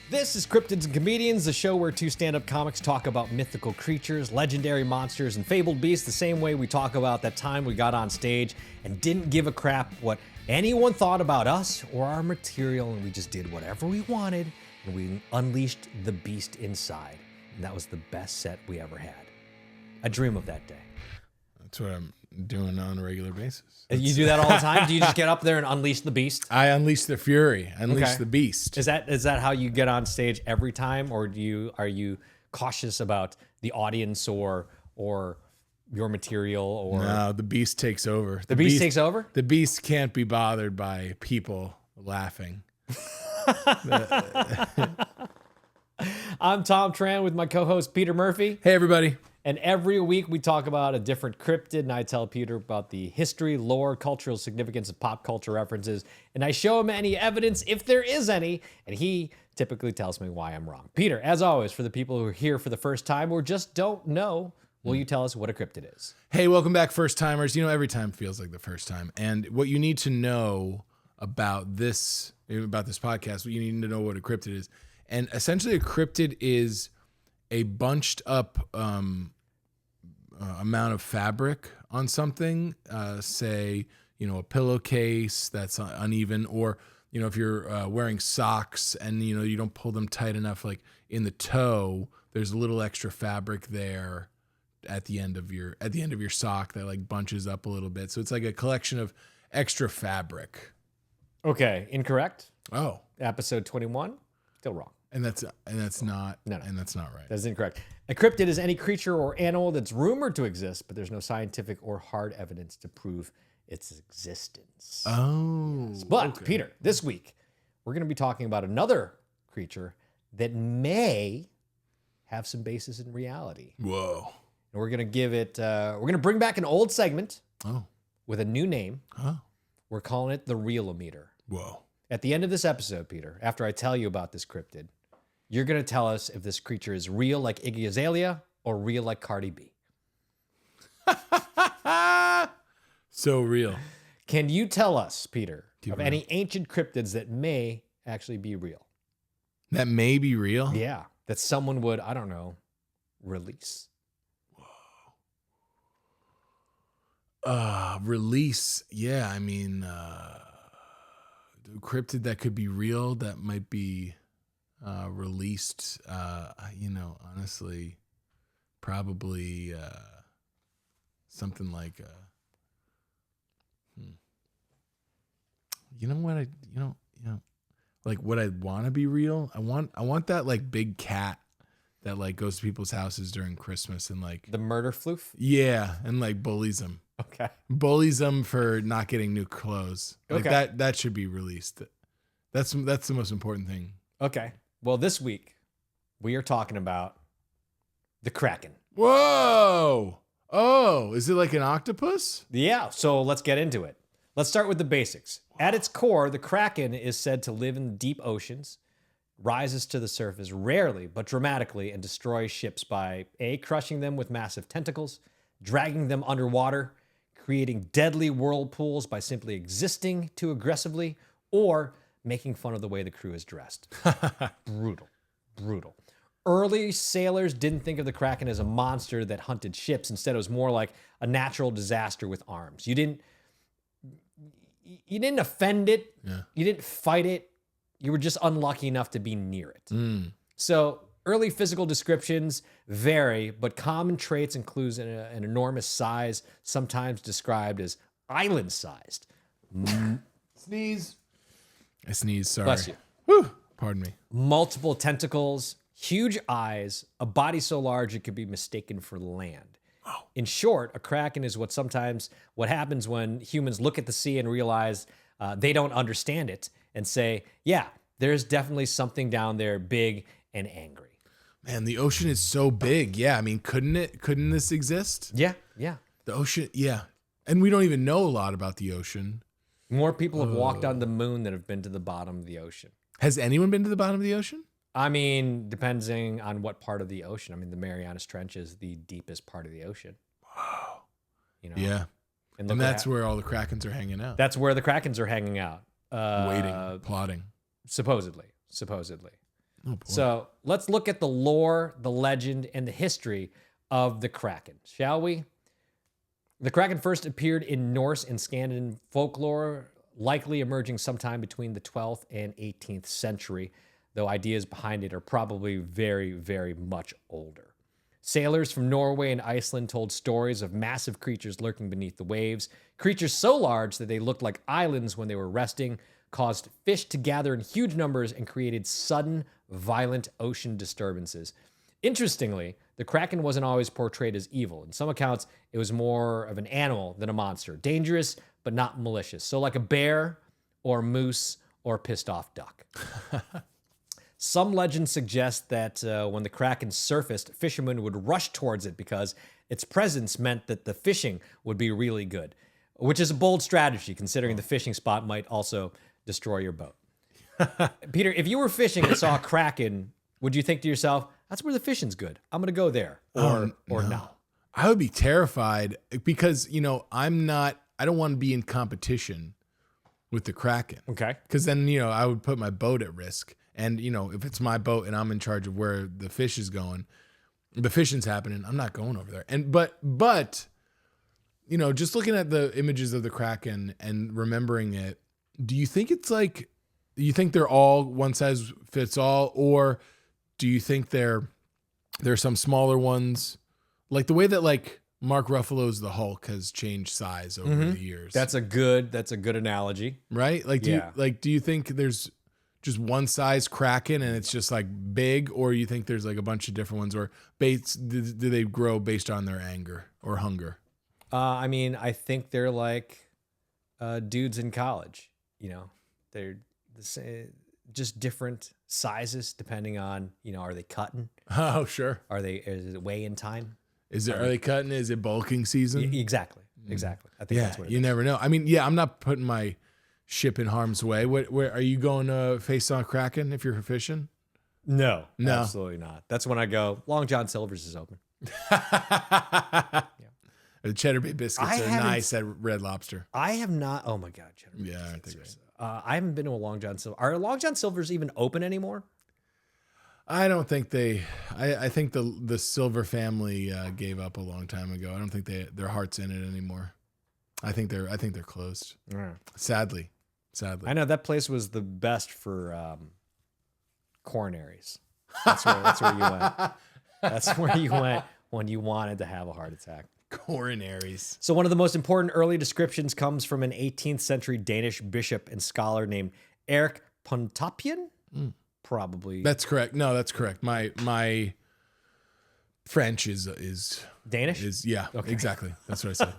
This is Cryptids Comedians, the show where two stand-up comics talk about mythical creatures, legendary monsters, and fabled beasts the same way we talk about that time we got on stage and didn't give a crap what anyone thought about us or our material, and we just did whatever we wanted, and we unleashed the beast inside. And that was the best set we ever had. I dream of that day. That's what I'm doing on a regular basis. You do that all the time? Do you just get up there and unleash the beast? I unleash the fury. I unleash Okay. the beast. Is that how you get on stage every time, or are you cautious about the audience or your material? Or No, the beast takes over. the beast takes over? The beast can't be bothered by people laughing. I'm Thom Tran with my co-host Peter Murphy. Hey, everybody. And every week we talk about a different cryptid, and I tell Peter about the history, lore, cultural significance of pop culture references, and I show him any evidence, if there is any, and he typically tells me why I'm wrong. Peter, as always, for the people who are here for the first time or just don't know, will you tell us what a cryptid is? Hey, welcome back, first timers. You know, every time feels like the first time. And what you need to know about this podcast, what you need to know what a cryptid is. And essentially a cryptid is a bunched up amount of fabric on something, say, a pillowcase that's uneven, or, if you're wearing socks and, you don't pull them tight enough, like in the toe, there's a little extra fabric there at the end of your sock that like bunches up a little bit. So it's like a collection of extra fabric. Okay, incorrect. Oh, Episode 21, still wrong. and that's not No. and that's not right. That's incorrect. A cryptid is any creature or animal that's rumored to exist, but there's no scientific or hard evidence to prove its existence. Oh, But, okay. Peter, this week, we're going to be talking about another creature that may have some basis in reality. Whoa. And we're going to give it, we're going to bring back an old segment Oh. with a new name. Oh. We're calling it the Real-O-Meter. Whoa. At the end of this episode, Peter, after I tell you about this cryptid, you're going to tell us if this creature is real like Iggy Azalea or real like Cardi B. So real. Can you tell us, Peter, of real. any ancient cryptids that may actually be real? That may be real. Yeah, that someone would, I don't know, release. Release. Yeah, I mean, cryptid that could be real that might be released. Honestly, probably something like. Like what I want to be real. I want that like big cat that like goes to people's houses during Christmas and like The murder floof? yeah, and like bullies them. Okay. Bullies them for not getting new clothes. Like Okay. that should be released. That's the most important thing. Okay. Well, this week, we are talking about the Kraken. Whoa! Oh, is it like an octopus? Yeah, so let's get into it. Let's start with the basics. At its core, the Kraken is said to live in the deep oceans, rises to the surface rarely but dramatically, and destroys ships by A, crushing them with massive tentacles, dragging them underwater, creating deadly whirlpools by simply existing too aggressively, or making fun of the way the crew is dressed. Brutal. Brutal. Early sailors didn't think of the Kraken as a monster that hunted ships. Instead, it was more like a natural disaster with arms. You didn't offend it. Yeah. You didn't fight it. You were just unlucky enough to be near it. Mm. So early physical descriptions vary, but common traits include an enormous size, sometimes described as island-sized. Sneeze. I sneezed. Sorry. Bless you. Whew. Pardon me. Multiple tentacles, huge eyes, a body so large it could be mistaken for land. Oh. In short, a Kraken is what happens when humans look at the sea and realize they don't understand it and say, yeah, there's definitely something down there big and angry. Man, the ocean is so big. Yeah, I mean, couldn't this exist? Yeah, yeah. The ocean, yeah. And we don't even know a lot about the ocean. More people have walked on the moon than have been to the bottom of the ocean. Has anyone been to the bottom of the ocean? I mean, depending on what part of the ocean. I mean, the Marianas Trench is the deepest part of the ocean. Wow. Yeah. And that's where all the Krakens are hanging out. That's where the Krakens are hanging out. Waiting, plotting. Supposedly. Oh, boy. So let's look at the lore, the legend, and the history of the Kraken, shall we? The Kraken first appeared in Norse and Scandinavian folklore, likely emerging sometime between the 12th and 18th century, though ideas behind it are probably very, very much older. Sailors from Norway and Iceland told stories of massive creatures lurking beneath the waves, creatures so large that they looked like islands when they were resting, caused fish to gather in huge numbers, and created sudden, violent ocean disturbances. Interestingly, the Kraken wasn't always portrayed as evil. In some accounts, it was more of an animal than a monster. Dangerous, but not malicious. So like a bear or moose or pissed off duck. Some legends suggest that when the Kraken surfaced, fishermen would rush towards it because its presence meant that the fishing would be really good, which is a bold strategy considering the fishing spot might also destroy your boat. Peter, if you were fishing and saw a Kraken, would you think to yourself, that's where the fishing's good, I'm going to go there, or no? I would be terrified because, I don't want to be in competition with the Kraken. Okay. Because then, I would put my boat at risk. And, if it's my boat and I'm in charge of where the fish is going, the fishing's happening, I'm not going over there. And, but, just looking at the images of the Kraken and remembering it, do you think it's like, you think they're all one size fits all, or do you think there's some smaller ones, like the way that like Mark Ruffalo's the Hulk has changed size over the years? That's a good analogy, right? Like, do you think there's just one size Kraken and it's just like big, or you think there's like a bunch of different ones, or do they grow based on their anger or hunger? I mean, I think they're like dudes in college. They're just different sizes depending on, are they cutting? Oh, sure. Is it weigh-in time? Are they cutting? Is it bulking season? Exactly. I think that's what it is. You never know. I mean, I'm not putting my ship in harm's way. Where are you going to face on Kraken if you're fishing? No, absolutely not. That's when I go, Long John Silver's is open. The Cheddar Bay biscuits are nice at Red Lobster. I have not. Oh my God, Cheddar Bay biscuits. I haven't been to a Long John Silver. Are Long John Silver's even open anymore? I don't think I think the Silver family gave up a long time ago. I don't think their heart's in it anymore. I think they're closed. Yeah. Sadly. I know that place was the best for coronaries. That's where you went. That's where you went when you wanted to have a heart attack. Coronaries. So one of the most important early descriptions comes from an 18th century Danish bishop and scholar named Erik Pontoppidan. Probably. That's correct. No, that's correct. My French is Danish? Yeah, okay. Exactly. That's what I said.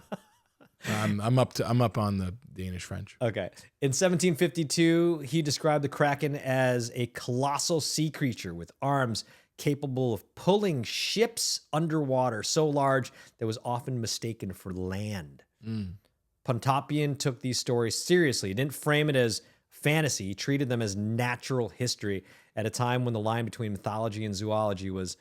I'm up on the Danish French. Okay. In 1752, he described the Kraken as a colossal sea creature with arms capable of pulling ships underwater, so large that it was often mistaken for land. Pontoppidan took these stories seriously. He didn't frame it as fantasy. He treated them as natural history at a time when the line between mythology and zoology was,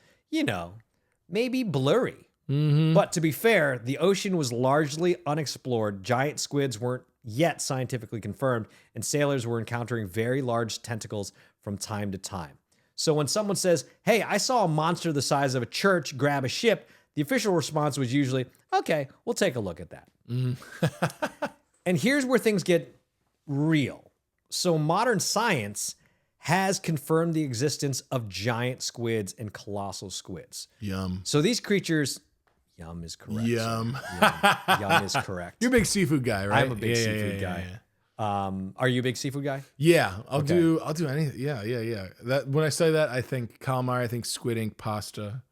maybe blurry. But to be fair, the ocean was largely unexplored. Giant squids weren't yet scientifically confirmed, and sailors were encountering very large tentacles from time to time. So when someone says, hey, I saw a monster the size of a church grab a ship, the official response was usually, okay, we'll take a look at that. And here's where things get real. So modern science has confirmed the existence of giant squids and colossal squids. Yum. So these creatures, yum is correct. Yum. Yum is correct. You're a big seafood guy, right? I'm a big seafood guy. Yeah. Are you a big seafood guy? Yeah, I'll do anything. Yeah. That when I say that, I think calamari, I think squid ink pasta.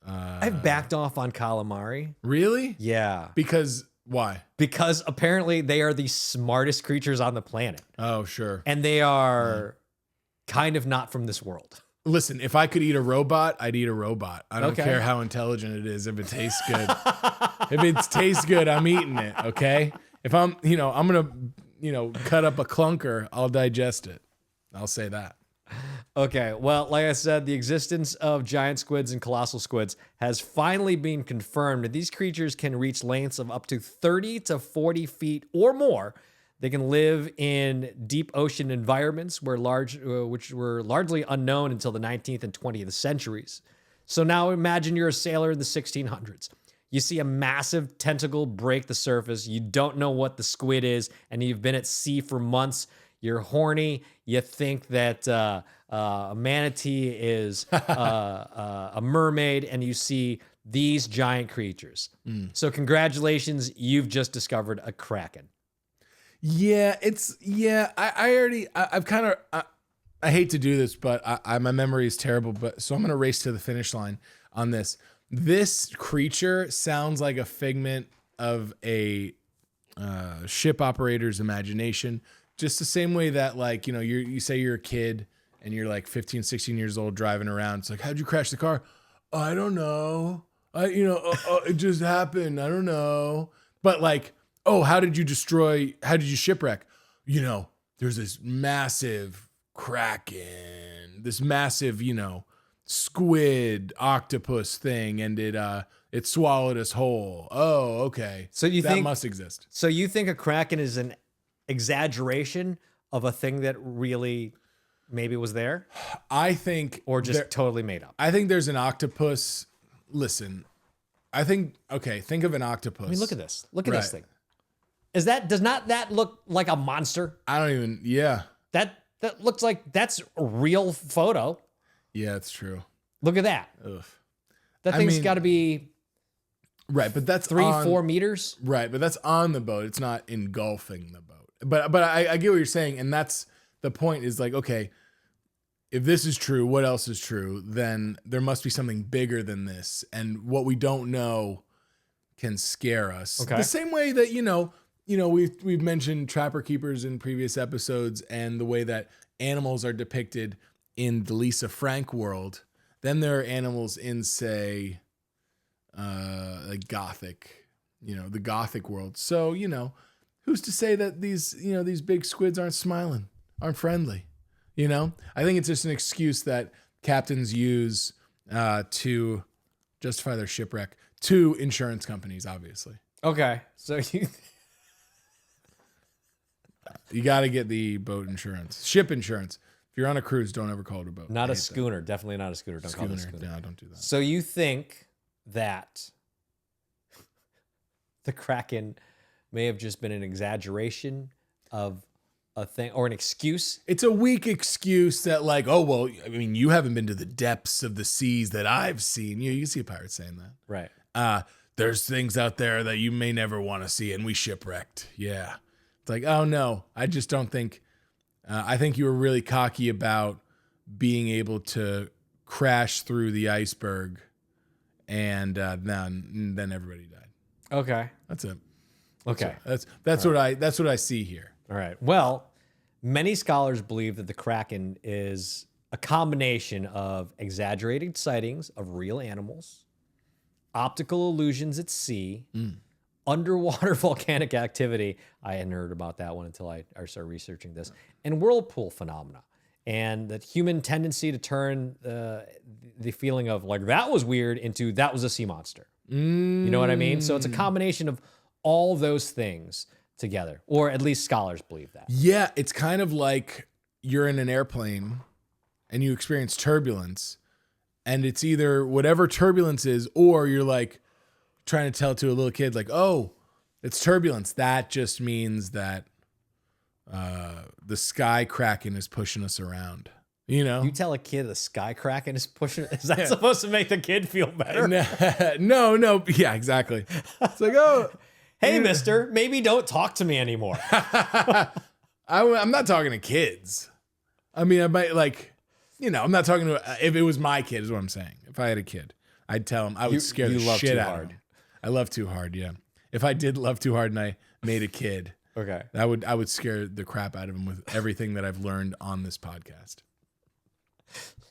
I've backed off on calamari. Really? Yeah. Because why? Because apparently they are the smartest creatures on the planet. Oh, sure. And they are kind of not from this world. Listen, if I could eat a robot, I'd eat a robot. I don't care how intelligent it is. If it tastes good, if it tastes good, I'm eating it. Okay. If I'm gonna, cut up a clunker, I'll digest it. I'll say that. Okay. Well, like I said, the existence of giant squids and colossal squids has finally been confirmed. These creatures can reach lengths of up to 30 to 40 feet or more. They can live in deep ocean environments which were largely unknown until the 19th and 20th centuries. So now imagine you're a sailor in the 1600s. You see a massive tentacle break the surface. You don't know what the squid is, and you've been at sea for months. You're horny. You think that a manatee is a mermaid, and you see these giant creatures. So congratulations, you've just discovered a kraken. Yeah, I hate to do this, but my memory is terrible. So I'm going to race to the finish line on this. This creature sounds like a figment of a ship operator's imagination. Just the same way that, like, you say you're a kid and you're like 15, 16 years old driving around. It's like, how'd you crash the car? I don't know. It just happened. I don't know. But like, oh, how did you shipwreck? There's this massive kraken, this massive, squid octopus thing, and it swallowed us whole. Oh, okay. So that must exist. So you think a kraken is an exaggeration of a thing that really maybe was there? I think, or just totally made up. I think there's an octopus. Listen, think of an octopus. I mean, look at this. Look at this thing. Does not that look like a monster? Yeah. That looks like that's a real photo. Yeah, it's true. Look at that. Ugh. That thing's got to be right, but that's 4 meters. Right, but that's on the boat. It's not engulfing the boat. But I get what you're saying, and that's the point. Is like, okay, if this is true, what else is true? Then there must be something bigger than this, and what we don't know can scare us. Okay. The same way that we've mentioned trapper keepers in previous episodes, and the way that animals are depicted in the Lisa Frank world. Then there are animals in, say, like Gothic, the Gothic world. So, who's to say that these big squids aren't smiling, aren't friendly? I think it's just an excuse that captains use to justify their shipwreck to insurance companies, obviously. Okay. So you got to get the boat insurance, ship insurance. If you're on a cruise, don't ever call it a boat. Not a schooner. Definitely not a scooter. Don't call it a schooner. No, don't do that. So you think that the kraken may have just been an exaggeration of a thing or an excuse? It's a weak excuse that, like, oh, well, I mean, you haven't been to the depths of the seas that I've seen. You can see a pirate saying that. Right. There's things out there that you may never want to see, and we shipwrecked. Yeah. It's like, oh, no, I just don't think. I think you were really cocky about being able to crash through the iceberg, and then everybody died. Okay. That's it. Okay. That's what I see here. All right. Well, many scholars believe that the kraken is a combination of exaggerated sightings of real animals, optical illusions at sea, underwater volcanic activity. I hadn't heard about that one until I started researching this, and whirlpool phenomena, and that human tendency to turn the feeling of like that was weird into that was a sea monster. You know what I mean? So it's a combination of all those things together, or at least scholars believe that. Yeah, it's kind of like you're in an airplane and you experience turbulence, and it's either whatever turbulence is, or you're like trying to tell it to a little kid, like, oh, it's turbulence. That just means that the sky kraken is pushing us around. You tell a kid the sky kraken is pushing. Is that supposed to make the kid feel better? No. Yeah, exactly. It's like, oh, hey, mister, maybe don't talk to me anymore. I'm not talking to kids. I mean, I might I'm not talking to, if it was my kid is what I'm saying. If I had a kid, I'd tell him I would scare the shit out of him. I love too hard. Yeah. If I did love too hard and I made a kid, okay, I would scare the crap out of him with everything that I've learned on this podcast.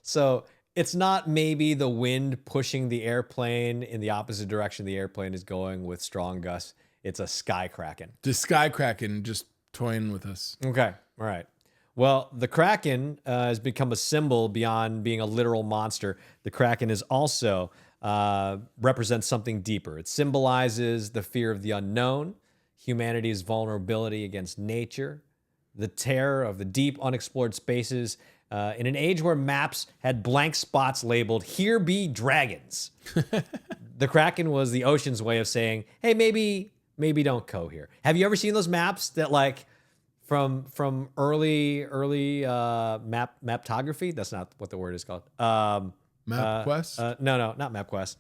So it's not maybe the wind pushing the airplane in the opposite direction the airplane is going with strong gusts. It's a sky kraken. The sky kraken just toying with us. Okay. All right. Well, the kraken has become a symbol beyond being a literal monster. The kraken is also represents something deeper. It symbolizes the fear of the unknown, humanity's vulnerability against nature, the terror of the deep, unexplored spaces, in an age where maps had blank spots labeled, "Here be dragons." The Kraken was the ocean's way of saying, hey, maybe don't go here. Have you ever seen those maps that like from early maptography? That's not what the word is called. MapQuest? No, not MapQuest.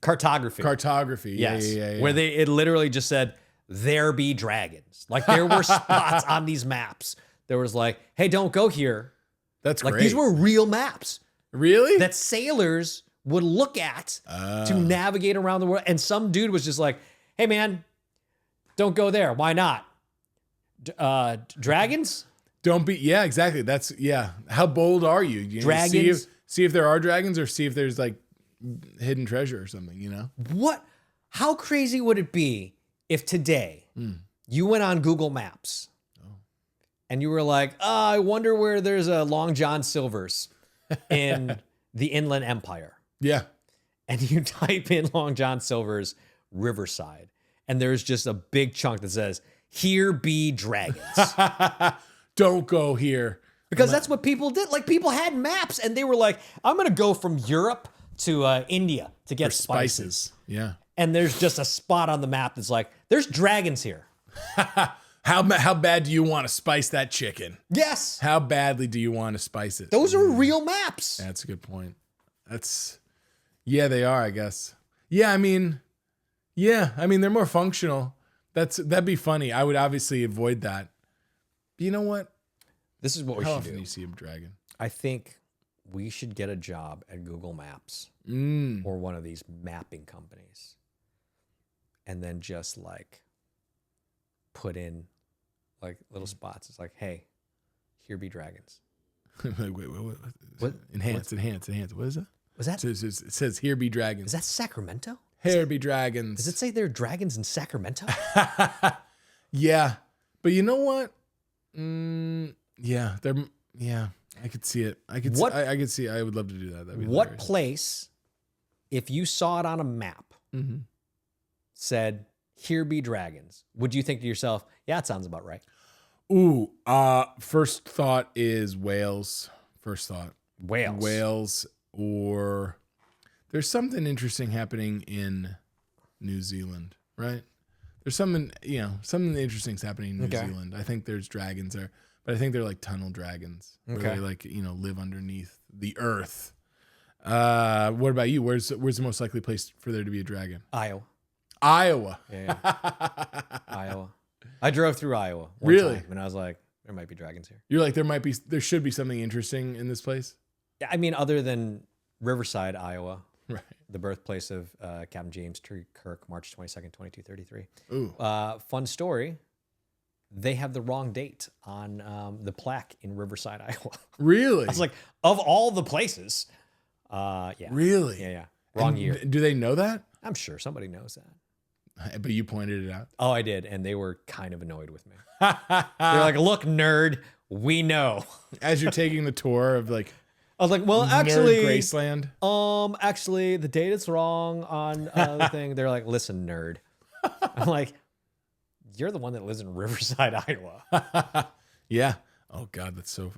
Cartography. Cartography. Yes. Yeah. Where it literally just said, there be dragons. Like there were spots on these maps. There was like, hey, don't go here. That's like great. These were real maps Really? that sailors would look at to navigate around the world. And some dude was just like, hey man, don't go there. Why not? Dragons? Don't be. Yeah, exactly. That's How bold are you? Dragons. See if there are dragons, or see if there's like hidden treasure or something. What? How crazy would it be if today you went on Google Maps and you were like, I wonder where there's a Long John Silver's in the Inland Empire. Yeah. And you type in Long John Silver's Riverside, and there's just a big chunk that says, here be dragons. Don't go here. Because that's what people did. Like people had maps and they were like, I'm going to go from Europe to India to get spices. Yeah. And there's just a spot on the map that's like, there's dragons here. How bad do you want to spice that chicken? Yes. How badly do you want to spice it? Those are real maps. That's a good point. They are, I guess. They're more functional. That'd be funny. I would obviously avoid that. But you know what? This is what we How should often do. do you see a dragon? I think we should get a job at Google Maps or one of these mapping companies, and then just like put in like little spots. It's like, hey, here be dragons. Wait, what? Enhance. What is that? Was that? It says here be dragons. Is that Sacramento? Here be dragons. Does it say there are dragons in Sacramento? Yeah, but you know what? I could see it. I could see. I would love to do that. That'd be what hilarious. place, if you saw it on a map, said here be dragons, would you think to yourself, yeah, it sounds about right? Ooh, first thought is Wales. First thought. Wales, or there's something interesting happening in New Zealand, right? There's something interesting's happening in New Zealand. I think there's dragons there, but I think they're like tunnel dragons. Where they like, live underneath the earth. What about you? Where's the most likely place for there to be a dragon? Iowa. Yeah. Iowa. I drove through Iowa one Really? time, and I was like, there might be dragons here. You're like, there should be something interesting in this place? Yeah, I mean, other than Riverside, Iowa, Right. the birthplace of Captain James T. Kirk, March 22nd, 2233. Ooh. Fun story. They have the wrong date on the plaque in Riverside, Iowa. Really? I was like, of all the places. Yeah. Really? Yeah. Wrong year. Do they know that? I'm sure somebody knows that. But you pointed it out. Oh, I did. And they were kind of annoyed with me. They're like, look, nerd, we know. As you're taking the tour of like, I was like, well, Nerd actually, Graceland. Actually, the date is wrong on the thing. They're like, listen, nerd. I'm like, you're the one that lives in Riverside, Iowa. Yeah. Oh God, oh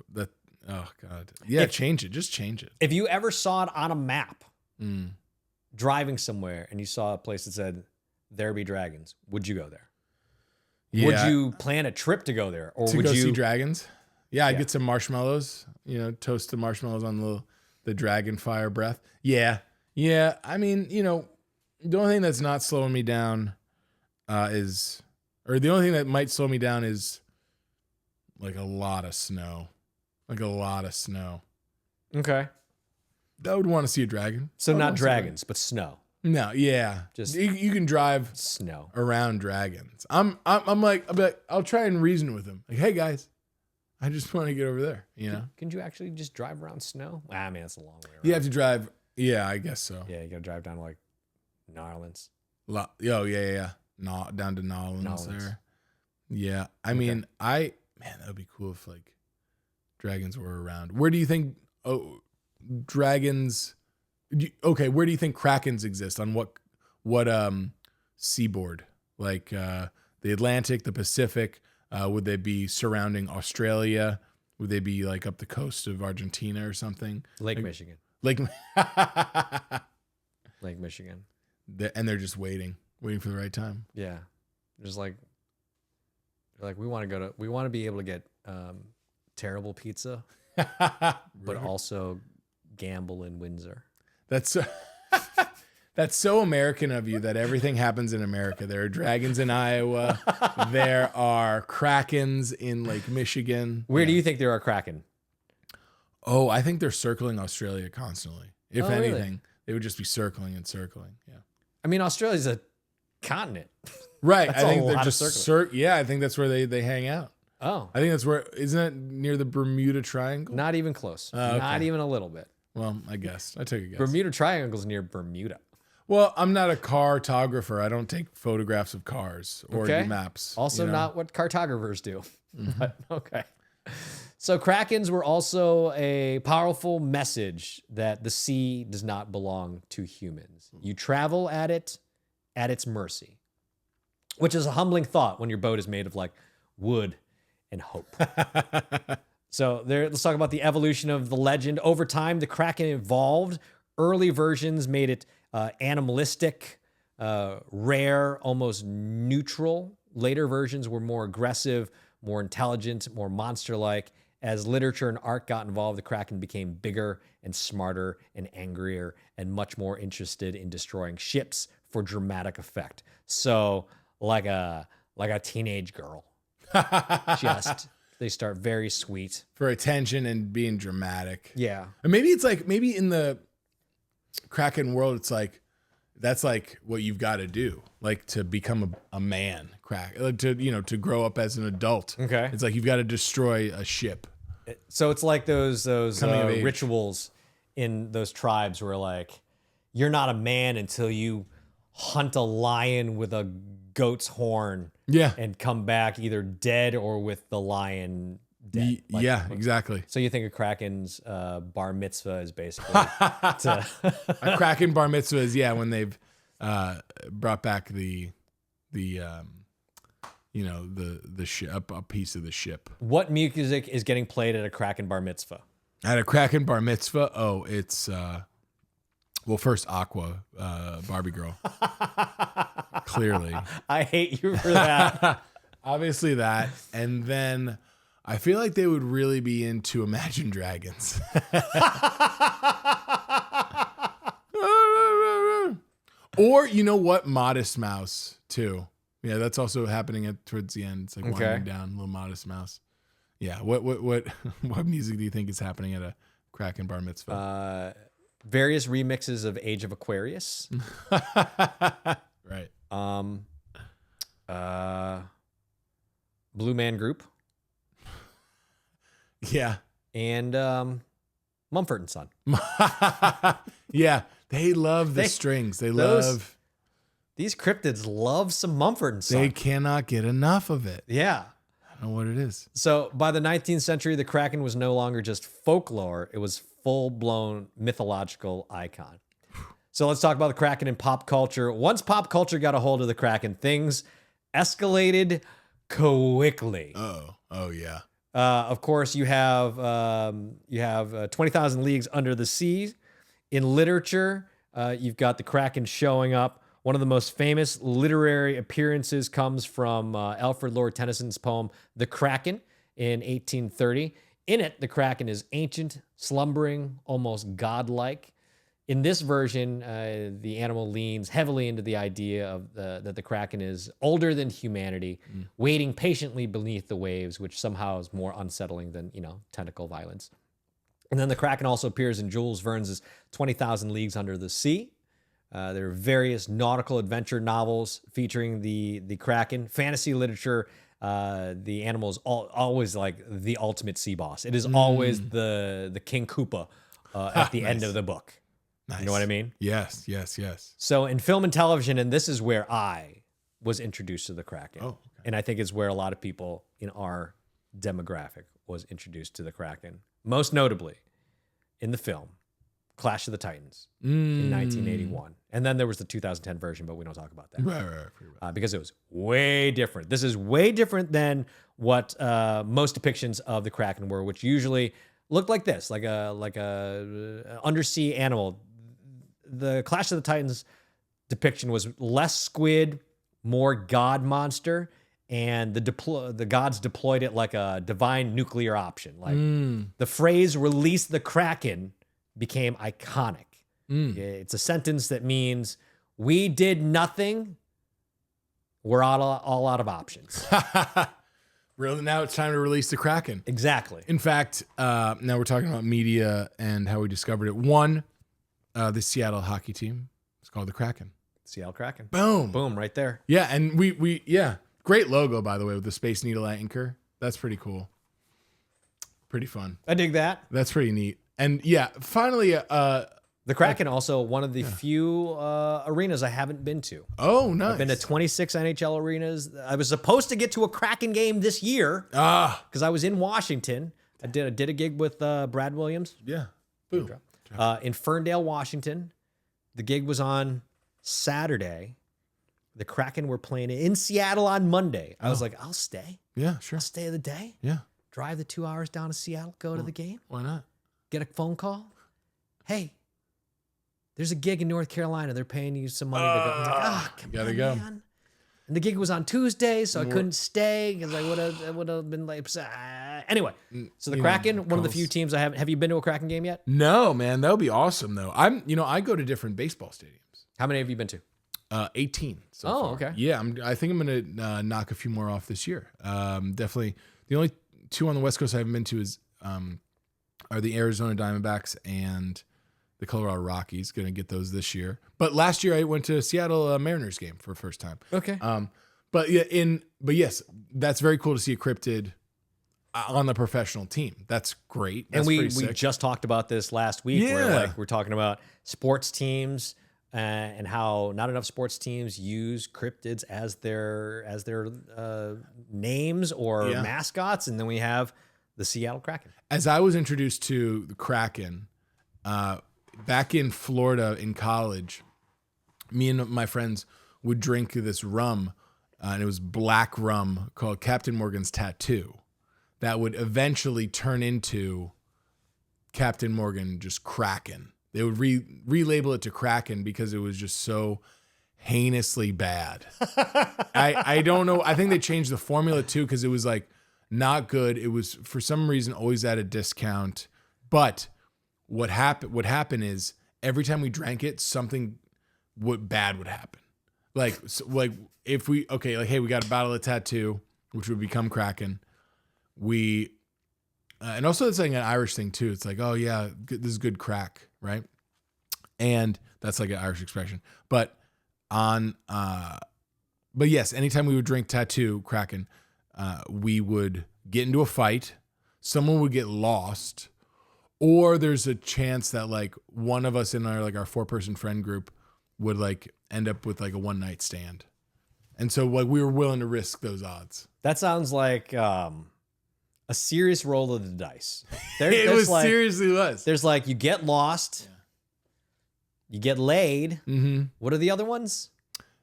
God. Yeah, change it. Just change it. If you ever saw it on a map, driving somewhere, and you saw a place that said, there be dragons, would you go there? Yeah. Would you plan a trip to go there? Or To would go you see dragons? Yeah, I'd get some marshmallows, toast the marshmallows on the dragon fire breath. Yeah. I mean, the only thing that's not slowing me down the only thing that might slow me down is like a lot of snow. Okay. I would want to see a dragon. So not dragons, but snow. No, yeah. Just you can drive snow around dragons. I'll try and reason with them. Like, hey guys, I just want to get over there, Couldn't you actually just drive around snow? I mean, that's a long way around. You have to drive. Yeah, I guess so. Yeah, you gotta drive down to like New Orleans. Yeah. Down to Nolans there. Yeah. I mean, that would be cool if like dragons were around. Where do you think dragons? Where do you think Krakens exist? On what seaboard? Like the Atlantic, the Pacific? Would they be surrounding Australia? Would they be like up the coast of Argentina or something? Lake Michigan. Lake Lake Michigan. And they're just waiting for the right time. Yeah. Just like we want to be able to get terrible pizza, but also gamble in Windsor. That's that's so American of you that everything happens in America. There are dragons in Iowa. There are krakens in Lake Michigan. Where do you think there are kraken? Oh, I think they're circling Australia constantly. If anything, really? they would just be circling and circling. Yeah. I mean, Australia's a continent. Right. That's I think a they're lot of just circling. yeah, I think that's where they hang out. Oh, I think that's where, isn't it near the Bermuda Triangle? not even close. Okay. Not even a little bit. Well, I guess. I took a guess. Bermuda Triangle's near Bermuda. Well, I'm not a cartographer. I don't take photographs of cars or Okay. do maps. Also, you know? not what cartographers do. But okay. So krakens were also a powerful message that the sea does not belong to humans. You travel at its mercy, which is a humbling thought when your boat is made of like wood and hope. So let's talk about the evolution of the legend. Over time, the Kraken evolved. Early versions made it animalistic, rare, almost neutral. Later versions were more aggressive, more intelligent, more monster-like. As literature and art got involved, the Kraken became bigger and smarter and angrier and much more interested in destroying ships for dramatic effect. So like a teenage girl. They start very sweet. For attention and being dramatic. Yeah. And maybe it's like, maybe in the Kraken world, it's like, that's like what you've got to do, like to become a man, to grow up as an adult. Okay. It's like you've got to destroy a ship. So it's like those Coming of age. rituals in those tribes where like you're not a man until you hunt a lion with a goat's horn. Yeah. And come back either dead or with the lion dead. Yeah, exactly. So you think a Kraken's bar mitzvah is basically to A Kraken bar mitzvah is, when they've brought back the ship, a piece of the ship. What music is getting played at a Kraken bar mitzvah? At a Kraken bar mitzvah, it's first Aqua, Barbie girl. Clearly. I hate you for that. Obviously that. And then I feel like they would really be into Imagine Dragons. Or, you know what? Modest Mouse, too. Yeah, that's also happening towards the end. It's like winding down, little Modest Mouse. Yeah. What music do you think is happening at a Kraken bar mitzvah? Various remixes of Age of Aquarius. Right. Blue Man Group. Yeah. And Mumford and Son. Yeah. They love the strings. These cryptids love some Mumford and Son. They cannot get enough of it. Yeah. I don't know what it is. So by the 19th century, the Kraken was no longer just folklore. It was full-blown mythological icon. So let's talk about the Kraken in pop culture. Once pop culture got a hold of the Kraken, things escalated quickly. Oh yeah. Of course, you have 20,000 Leagues Under the Sea. In literature, you've got the Kraken showing up. One of the most famous literary appearances comes from Alfred Lord Tennyson's poem, The Kraken, in 1830. In it, the Kraken is ancient, slumbering, almost godlike. In this version, the animal leans heavily into the idea that the Kraken is older than humanity, waiting patiently beneath the waves, which somehow is more unsettling than, tentacle violence. And then the Kraken also appears in Jules Verne's 20,000 Leagues Under the Sea. There are various nautical adventure novels featuring the Kraken. Fantasy literature, the animal is always like the ultimate sea boss. It is always the King Koopa at the end of the book. Nice. You know what I mean? Yes. So in film and television, and this is where I was introduced to the Kraken. Oh, okay. And I think it's where a lot of people in our demographic was introduced to the Kraken. Most notably in the film Clash of the Titans in 1981. And then there was the 2010 version, but we don't talk about that. Right. Because it was way different. This is way different than what most depictions of the Kraken were, which usually looked like this, like a undersea animal. The Clash of the Titans depiction was less squid, more god monster, and the gods deployed it like a divine nuclear option. Like the phrase "release the Kraken" became iconic. It's a sentence that means we did nothing. We're all out of options. Really, now it's time to release the Kraken. Exactly. In fact, now we're talking about media and how we discovered it. One, the Seattle hockey team is called the Kraken. Seattle Kraken. Boom, right there. Yeah, and we great logo, by the way, with the Space Needle anchor. That's pretty cool. Pretty fun. I dig that. That's pretty neat. And yeah, finally, the Kraken also one of the few arenas I haven't been to. Oh, nice. I've been to 26 NHL arenas. I was supposed to get to a Kraken game this year because I was in Washington. I did a gig with Brad Williams. Yeah. Boom. In Ferndale, Washington. The gig was on Saturday. The Kraken were playing in Seattle on Monday. I was like, I'll stay. Yeah, sure. I'll stay of the day. Yeah. Drive the 2 hours down to Seattle, go to the game. Why not? Get a phone call. Hey, there's a gig in North Carolina. They're paying you some money to go. I was like, come gotta on, go. man. And the gig was on Tuesday, so I couldn't stay because I would have been like, anyway. So the Kraken, one of the few teams I haven't. Have you been to a Kraken game yet? No, man, that would be awesome though. I go to different baseball stadiums. How many have you been to? 18. So Oh, far. okay. Yeah, I think I'm gonna knock a few more off this year. Definitely. The only two on the West Coast I haven't been to are the Arizona Diamondbacks and the Colorado Rockies. Going to get those this year. But last year I went to a Seattle Mariners game for the first time. Okay. But yes, that's very cool to see a cryptid on the professional team. That's great. That's and we pretty sick. just talked about this last week where Yeah. we're talking about sports teams and how not enough sports teams use cryptids as their names or mascots, and then we have the Seattle Kraken. As I was introduced to the Kraken back in Florida in college, me and my friends would drink this rum, and it was black rum called Captain Morgan's Tattoo that would eventually turn into Captain Morgan just Kraken. They would relabel it to Kraken because it was just so heinously bad. I don't know. I think they changed the formula too because it was like not good. It was for some reason always at a discount. But what happened is every time we drank it, something bad would happen. Like if we hey, we got a bottle of Tattoo, which would become Kraken. And also it's like an Irish thing too. It's like, oh yeah, this is good crack, right? And that's like an Irish expression. But yes, anytime we would drink Tattoo Kraken, we would get into a fight. Someone would get lost, or there's a chance that like one of us in our 4-person friend group would like end up with like a one night stand. And so like we were willing to risk those odds. That sounds like a serious roll of the dice. Seriously was. There's like you get lost, you get laid. Mm-hmm. What are the other ones?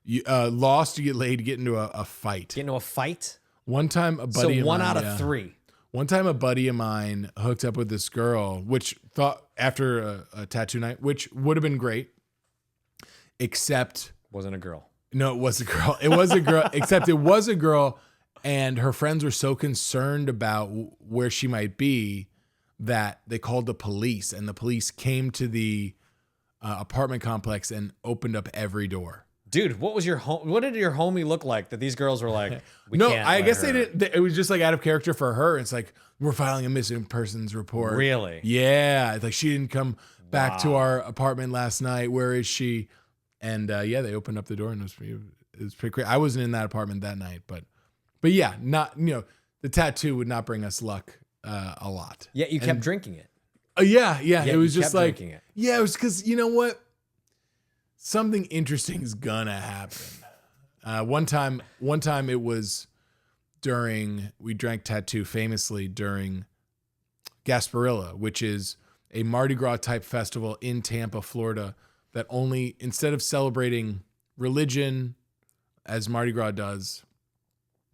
You lost, you get laid, you get into a fight. Get into a fight. One time a buddy of one mine, out of 3. One time a buddy of mine hooked up with this girl, which thought after a tattoo night, which would have been great, except wasn't a girl. No, it was a girl. It was a girl, except it was a girl, and her friends were so concerned about where she might be that they called the police, and the police came to the apartment complex and opened up every door. Dude, what did your homie look like that these girls were like, I guess they didn't. It was just like out of character for her. It's like, we're filing a missing persons report. Really? Yeah. It's like, she didn't come back to our apartment last night. Where is she? And they opened up the door and it was pretty crazy. I wasn't in that apartment that night, but yeah, the tattoo would not bring us luck a lot. Yeah, you kept drinking it. Yeah. It was just like, drinking it. Yeah, it was because, you know what? Something interesting is gonna happen. One time it was we drank Tattoo famously during Gasparilla, which is a Mardi Gras type festival in Tampa, Florida, that only, instead of celebrating religion as Mardi Gras does,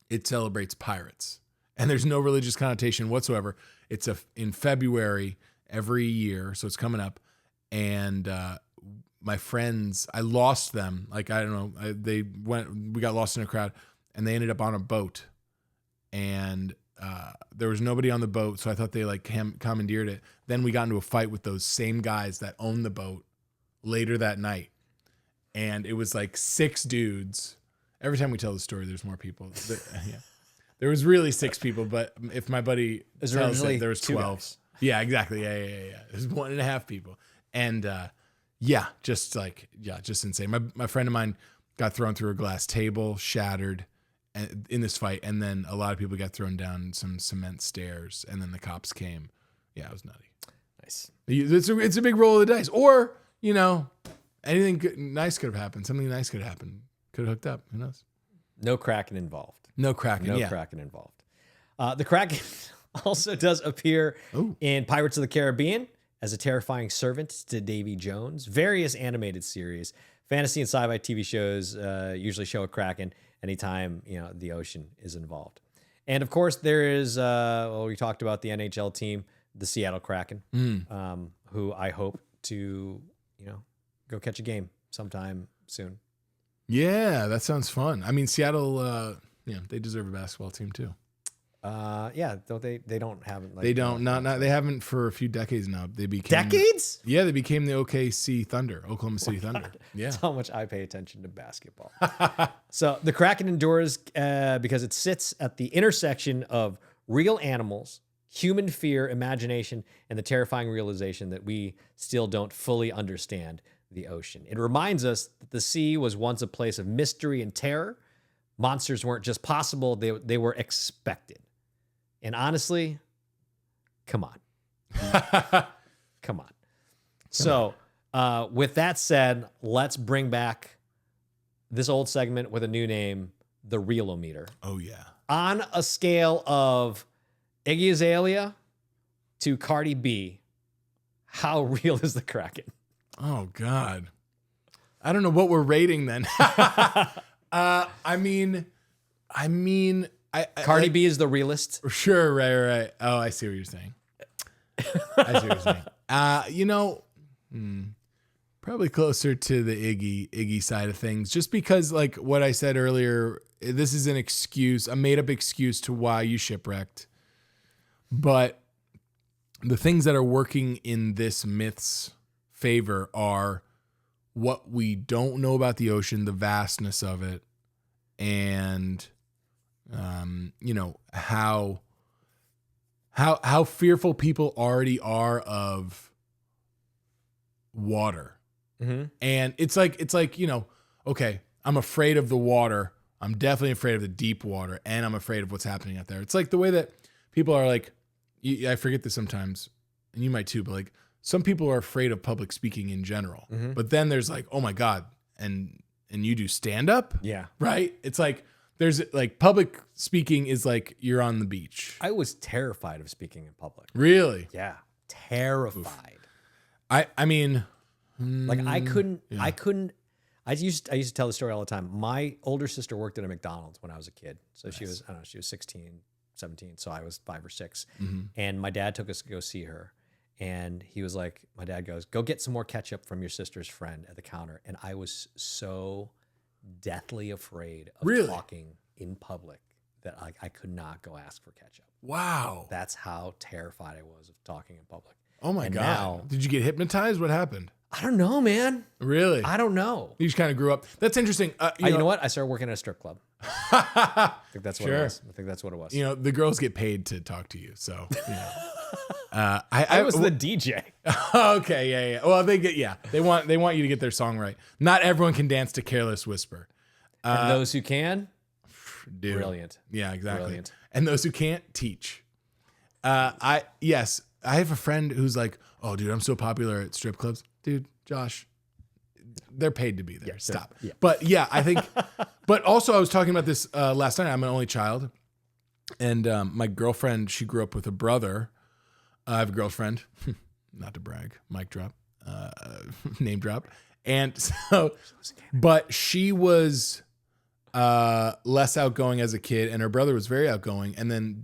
it celebrates pirates. And there's no religious connotation whatsoever. It's in February every year, so it's coming up. And my friends, I lost them. Like, I don't know, we got lost in a crowd, and they ended up on a boat. And there was nobody on the boat, so I thought they like commandeered it. Then we got into a fight with those same guys that owned the boat later that night. And it was like 6 dudes. Every time we tell the story, there's more people. Yeah. There was really 6 people, but if my buddy tells it, there was 12. Guys. Yeah, exactly. Yeah. There's 1.5 people. And just insane. My friend of mine got thrown through a glass table, shattered in this fight, and then a lot of people got thrown down some cement stairs, and then the cops came. Yeah, it was nutty. Nice. It's a big roll of the dice. Or, anything nice could have happened. Something nice could have happened. Could have hooked up. Who knows? No Kraken involved. No Kraken. No Kraken involved. The Kraken also does appear in Pirates of the Caribbean as a terrifying servant to Davy Jones. Various animated series, fantasy and sci-fi TV shows usually show a Kraken anytime the ocean is involved. And of course, there is we talked about the NHL team, the Seattle Kraken, who I hope to go catch a game sometime soon. Yeah, that sounds fun. I mean, Seattle, they deserve a basketball team too. Don't they? They don't have it. They don't. Not. They haven't for a few decades now. They became decades. Yeah, they became the OKC Thunder, Oklahoma City Thunder. Yeah, that's how much I pay attention to basketball. So the Kraken endures because it sits at the intersection of real animals, human fear, imagination, and the terrifying realization that we still don't fully understand the ocean. It reminds us that the sea was once a place of mystery and terror. Monsters weren't just possible, they were expected. And honestly, come on. Come on. So with that said, let's bring back this old segment with a new name, the Realometer. Oh, yeah. On a scale of Iggy Azalea to Cardi B, how real is the Kraken? Oh, God. I don't know what we're rating then. I mean, Cardi B is the realist. Sure, right. Oh, I see what you're saying. Probably closer to the Iggy side of things, just because, like what I said earlier, this is an excuse, a made up excuse to why you shipwrecked. But the things that are working in this myth's favor are what we don't know about the ocean, the vastness of it, and how fearful people already are of water. Mm-hmm. And it's like, okay, I'm afraid of the water. I'm definitely afraid of the deep water, and I'm afraid of what's happening out there. It's like the way that people are like, I forget this sometimes, and you might too, but like some people are afraid of public speaking in general. Mm-hmm. But then there's like, oh my God, and you do stand up? Yeah. Right? It's like there's like public speaking is like you're on the beach. I was terrified of speaking in public. Really? Yeah. Terrified. Oof. I mean, like I used to tell the story all the time. My older sister worked at a McDonald's when I was a kid. So nice. She was 16, 17. So I was 5 or 6. Mm-hmm. And my dad took us to go see her. And he was like, my dad goes, go get some more ketchup from your sister's friend at the counter. And I was so deathly afraid of talking in public that I could not go ask for ketchup. Wow. That's how terrified I was of talking in public. Oh my God. Now, did you get hypnotized? What happened? I don't know, man. Really? I don't know. You just kind of grew up. That's interesting. You know what? I started working at a strip club. I think that's what it was. I think that's what it was. The girls get paid to talk to you. So, I was the DJ. Okay. Yeah. Well, they want you to get their song right. Not everyone can dance to Careless Whisper. And those who can, dude. Brilliant. Yeah, exactly. Brilliant. And those who can't, teach. I have a friend who's like, oh, dude, I'm so popular at strip clubs. Dude, Josh, they're paid to be there. Yeah, stop. Yeah. But yeah, I think, but also I was talking about this last night. I'm an only child. And my girlfriend, she grew up with a brother. I have a girlfriend. not to brag, mic drop, name drop. And so, but she was less outgoing as a kid, and her brother was very outgoing. And then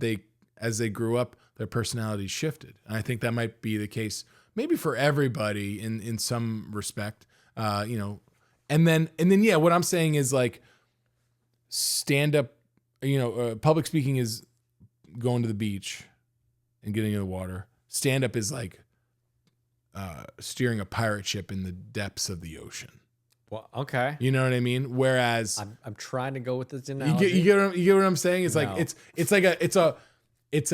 as they grew up, their personalities shifted. And I think that might be the case maybe for everybody in some respect, and then, yeah, what I'm saying is like stand up, public speaking is going to the beach and getting in the water. Stand up is like steering a pirate ship in the depths of the ocean. Well, okay. You know what I mean? Whereas I'm trying to go with this analogy. you get what I'm saying? It's like it's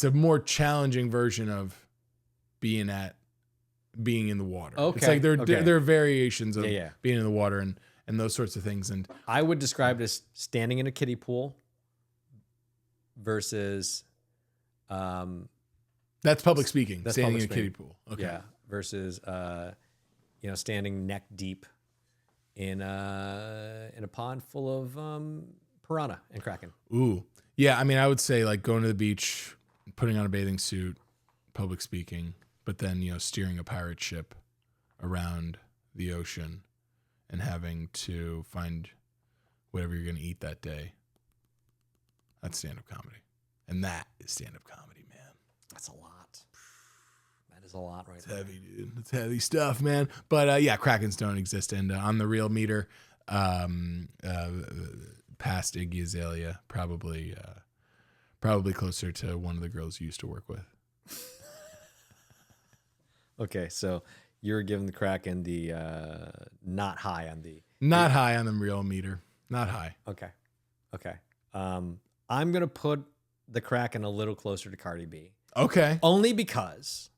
a more challenging version of being in the water. Okay. It's like there are variations of being in the water and those sorts of things. And I would describe it as standing in a kiddie pool versus that's public speaking. That's standing public in a kiddie pool. Okay. Yeah. Versus standing neck deep in a pond full of piranha and kraken. Ooh. Yeah, I mean, I would say like going to the beach, putting on a bathing suit, public speaking, but then, steering a pirate ship around the ocean and having to find whatever you're going to eat that day. That's stand-up comedy. And that is stand-up comedy, man. That's a lot. That is a lot right there. It's heavy, dude. It's heavy stuff, man. But Krakens don't exist. And on the real meter, past Iggy Azalea, probably closer to one of the girls you used to work with. Okay, so you're giving the Kraken the not high on the real meter. Not high. Okay. I'm gonna put the Kraken a little closer to Cardi B. Okay. Only because.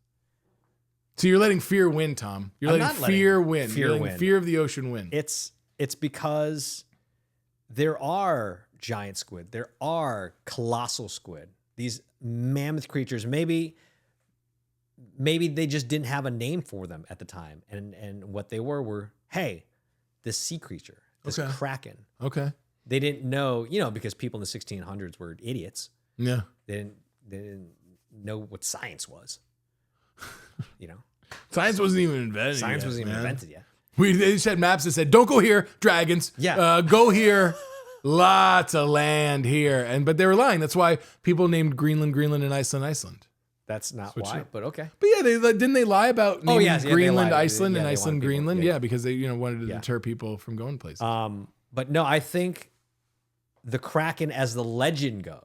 So you're letting fear win, Tom. You're letting fear win. Fear of the ocean win. It's because there are giant squid. There are colossal squid. These mammoth creatures. Maybe they just didn't have a name for them at the time. And what they were, hey, this sea creature, this Kraken. Okay. They didn't know, because people in the 1600s were idiots. Yeah. They didn't know what science was. Science wasn't even invented. Science wasn't even invented yet. They just had maps that said, "Don't go here, dragons. Yeah. Go here, lots of land here." But they were lying. That's why people named Greenland, and Iceland. That's not why, but okay. But yeah, didn't they lie about naming Greenland, Iceland, and Iceland, Greenland? Yeah, because they wanted to deter people from going places. But no, I think the Kraken, as the legend goes,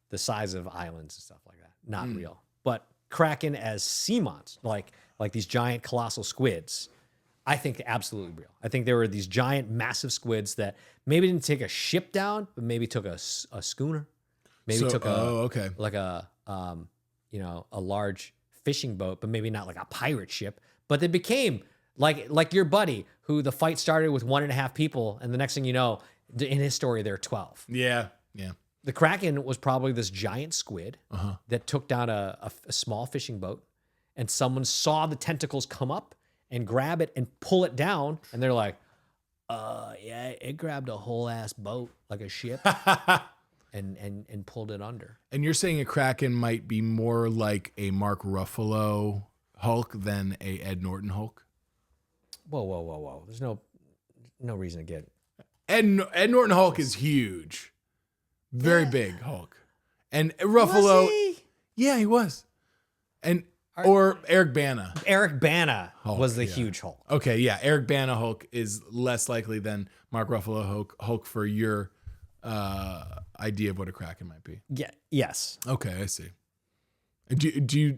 the size of islands and stuff like that, not real. But Kraken as sea monsters, like these giant colossal squids, I think absolutely real. I think there were these giant massive squids that maybe didn't take a ship down, but maybe took a schooner, maybe took a large fishing boat, but maybe not like a pirate ship. But they became like your buddy, who the fight started with 1.5 people, and the next thing you know, in his story, there are 12. Yeah. The Kraken was probably this giant squid that took down a small fishing boat, and someone saw the tentacles come up and grab it and pull it down, and they're like, yeah, it grabbed a whole ass boat like a ship and pulled it under. And you're saying a Kraken might be more like a Mark Ruffalo Hulk than a Ed Norton Hulk? Whoa. There's no reason to get Ed Norton Hulk is huge. Very big Hulk. And Ruffalo. Was he? Yeah, he was. Or Eric Bana. Eric Bana Hulk, was the huge Hulk. Okay, yeah. Eric Bana Hulk is less likely than Mark Ruffalo Hulk for your idea of what a Kraken might be. Yeah. Yes. Okay, I see. Did you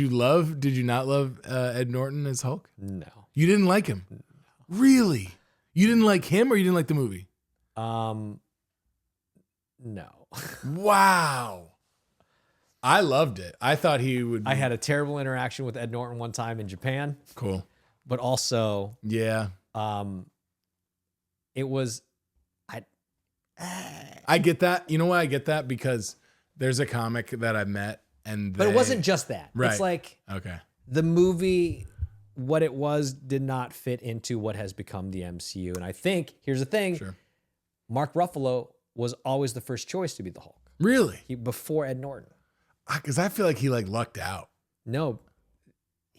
not love Ed Norton as Hulk? No. You didn't like him? No. Really? You didn't like him, or you didn't like the movie? No. Wow. I loved it. I thought he would. I had a terrible interaction with Ed Norton one time in Japan. Cool. But also, yeah. It was. I get that. You know why I get that? Because there's a comic that I met, but it wasn't just that. Right. It's like okay. The movie, what it was, did not fit into what has become the MCU. And I think here's the thing: Mark Ruffalo was always the first choice to be the Hulk. Really? Before Ed Norton. Because I feel like he like lucked out. No.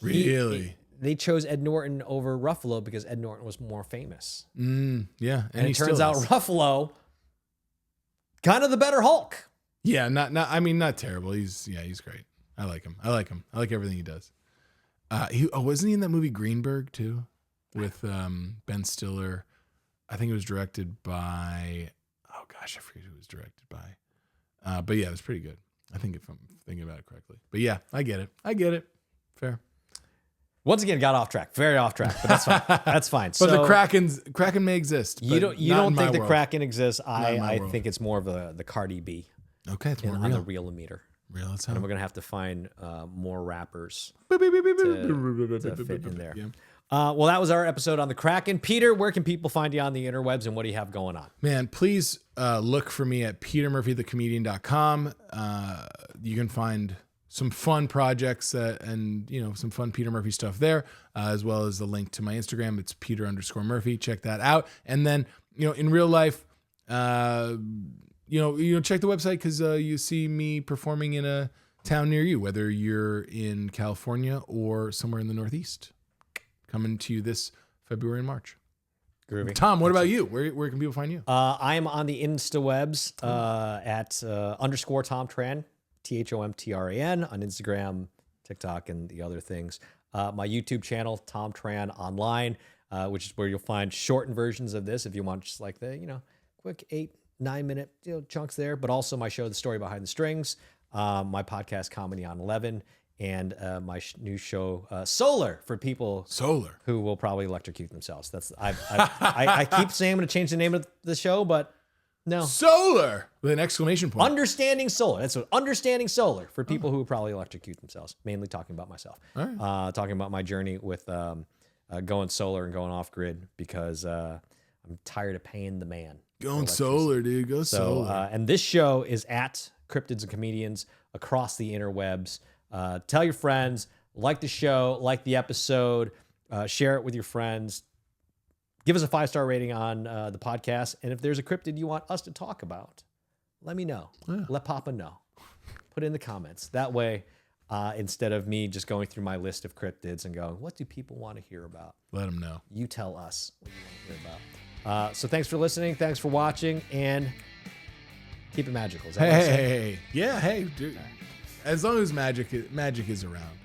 Really? They chose Ed Norton over Ruffalo because Ed Norton was more famous. Yeah. And it turns out Ruffalo, kind of the better Hulk. Yeah, not terrible. He's great. I like him. I like everything he does. Wasn't he in that movie Greenberg too? With Ben Stiller. I think it was directed by, oh gosh, I forget who it was directed by. But yeah, it was pretty good. I think if I'm thinking about it correctly. But yeah, I get it. Fair. Once again, got off track. Very off track, but that's fine. That's fine. But the Kraken may exist. You don't think the world. Kraken exists. I world. think it's more of the Cardi B. Okay, it's more on real. the real-o-meter. Real as And hell. we're going to have to find more rappers to fit in there. Yeah. Well, that was our episode on the Kraken. Peter, where can people find you on the interwebs and what do you have going on? Man, please look for me at petermurphythecomedian.com. You can find some fun projects and some fun Peter Murphy stuff there, as well as the link to my Instagram. It's Peter_Murphy. Check that out. And then, in real life, check the website because you see me performing in a town near you, whether you're in California or somewhere in the Northeast. Coming to you this February and March. Groovy. Tom, what about you? Where can people find you? I am on the InstaWebs at _ Thom Tran, THOMTRAN on Instagram, TikTok, and the other things. My YouTube channel, Thom Tran Online, which is where you'll find shortened versions of this if you want just like the, quick 8-9 minute chunks there, but also my show, The Story Behind the Strings, my podcast, Comedy on 11, and my new show, Solar, for people who will probably electrocute themselves. I keep saying I'm going to change the name of the show, but no. Solar with an exclamation point. Understanding Solar. That's what Understanding Solar for people who will probably electrocute themselves. Mainly talking about myself. All right. Talking about my journey with going solar and going off grid because I'm tired of paying the man. Going solar, dude. Go solar. And this show is at Cryptids and Comedians across the interwebs. Tell your friends, like the show, like the episode, share it with your friends. Give us a 5-star rating on the podcast. And if there's a cryptid you want us to talk about, let me know. Yeah. Let Papa know. Put it in the comments. That way, instead of me just going through my list of cryptids and going, what do people want to hear about? Let them know. You tell us what you want to hear about. So thanks for listening. Thanks for watching. And keep it magical. Is that what I said? Hey. Yeah, hey, dude. As long as magic is around.